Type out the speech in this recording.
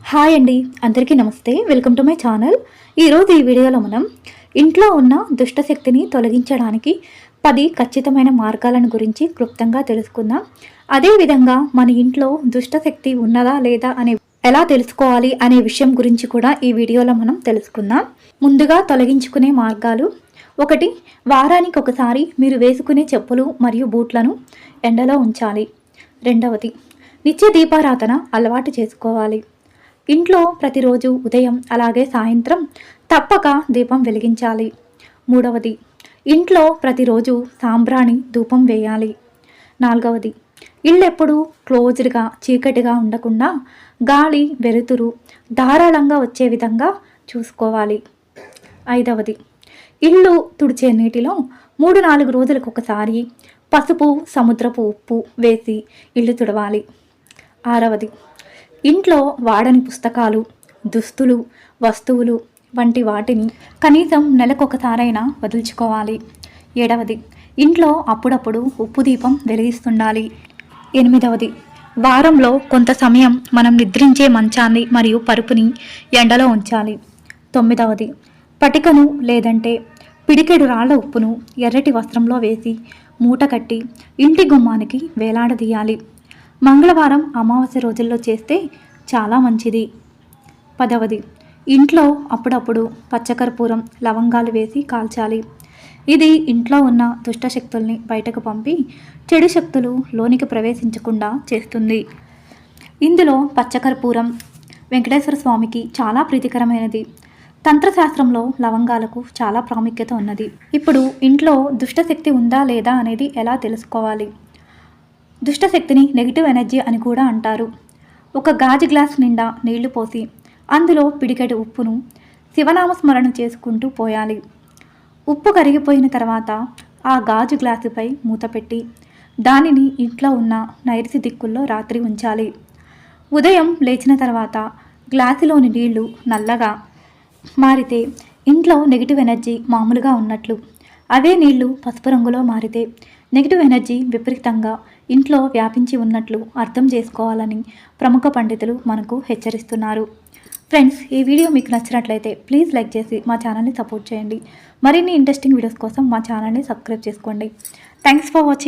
Hi అండి, అందరికీ నమస్తే. Welcome to my channel. ఈరోజు ఈ వీడియోలో మనం ఇంట్లో ఉన్న దుష్టశక్తిని తొలగించడానికి 10 ఖచ్చితమైన మార్గాలను గురించి క్లుప్తంగా తెలుసుకుందాం. అదేవిధంగా మన ఇంట్లో దుష్టశక్తి ఉన్నదా లేదా అనే ఎలా తెలుసుకోవాలి అనే విషయం గురించి కూడా ఈ వీడియోలో మనం తెలుసుకుందాం. ముందుగా తొలగించుకునే మార్గాలు: 1. వారానికి ఒకసారి మీరు వేసుకునే చెప్పులు మరియు బూట్లను ఎండలో ఉంచాలి. 2. నిత్య దీపారాధన అలవాటు చేసుకోవాలి. ఇంట్లో ప్రతిరోజు ఉదయం అలాగే సాయంత్రం తప్పక దీపం వెలిగించాలి. 3. ఇంట్లో ప్రతిరోజు సాంబ్రాణి ధూపం వేయాలి. 4. ఇల్లు ఎప్పుడూ క్లోజ్డ్గా చీకటిగా ఉండకుండా గాలి వెలుతురు ధారాళంగా వచ్చే విధంగా చూసుకోవాలి. 5. ఇల్లు తుడిచే నీటిలో 3-4 రోజులకు ఒకసారి పసుపు సముద్రపు ఉప్పు వేసి ఇల్లు తుడవాలి. 6. ఇంట్లో వాడని పుస్తకాలు దుస్తులు వస్తువులు వంటి వాటిని కనీసం నెలకొకసారైనా వదిలించుకోవాలి. 7. ఇంట్లో అప్పుడప్పుడు ఉప్పు దీపం వెలిగిస్తుండాలి. 8. వారంలో కొంత సమయం మనం నిద్రించే మంచాన్ని మరియు పరుపుని ఎండలో ఉంచాలి. 9. పటికను లేదంటే పిడికెడు రాళ్ల ఉప్పును ఎర్రటి వస్త్రంలో వేసి మూట కట్టి ఇంటి గుమ్మానికి వేలాడదీయాలి. మంగళవారం అమావాస్య రోజుల్లో చేస్తే చాలా మంచిది. 10. ఇంట్లో అప్పుడప్పుడు పచ్చకర్పూరం లవంగాలు వేసి కాల్చాలి. ఇది ఇంట్లో ఉన్న దుష్టశక్తుల్ని బయటకు పంపి చెడు శక్తులు లోనికి ప్రవేశించకుండా చేస్తుంది. ఇందులో పచ్చకర్పూరం వెంకటేశ్వర స్వామికి చాలా ప్రీతికరమైనది. తంత్రశాస్త్రంలో లవంగాలకు చాలా ప్రాముఖ్యత ఉన్నది. ఇప్పుడు ఇంట్లో దుష్టశక్తి ఉందా లేదా అనేది ఎలా తెలుసుకోవాలి? దుష్టశక్తిని నెగిటివ్ ఎనర్జీ అని కూడా అంటారు. ఒక గాజు గ్లాస్ నిండా నీళ్లు పోసి అందులో పిడికెడు ఉప్పును శివనామస్మరణ చేసుకుంటూ పోయాలి. ఉప్పు కరిగిపోయిన తర్వాత ఆ గాజు గ్లాసుపై మూత పెట్టి దానిని ఇంట్లో ఉన్న నైరుతి దిక్కుల్లో రాత్రి ఉంచాలి. ఉదయం లేచిన తర్వాత గ్లాసులోని నీళ్లు నల్లగా మారితే ఇంట్లో నెగిటివ్ ఎనర్జీ మామూలుగా ఉన్నట్లు. అవే నీళ్లు పసుపు రంగులో మారితే నెగిటివ్ ఎనర్జీ విపరీతంగా ఇంట్లో వ్యాపించి ఉన్నట్లు అర్థం చేసుకోవాలని ప్రముఖ పండితులు మనకు హెచ్చరిస్తున్నారు. ఫ్రెండ్స్, ఈ వీడియో మీకు నచ్చినట్లయితే ప్లీజ్ లైక్ చేసి మా ఛానల్ని సపోర్ట్ చేయండి. మరిన్ని ఇంట్రెస్టింగ్ వీడియోస్ కోసం మా ఛానల్ని సబ్స్క్రైబ్ చేసుకోండి. Thanks for watching.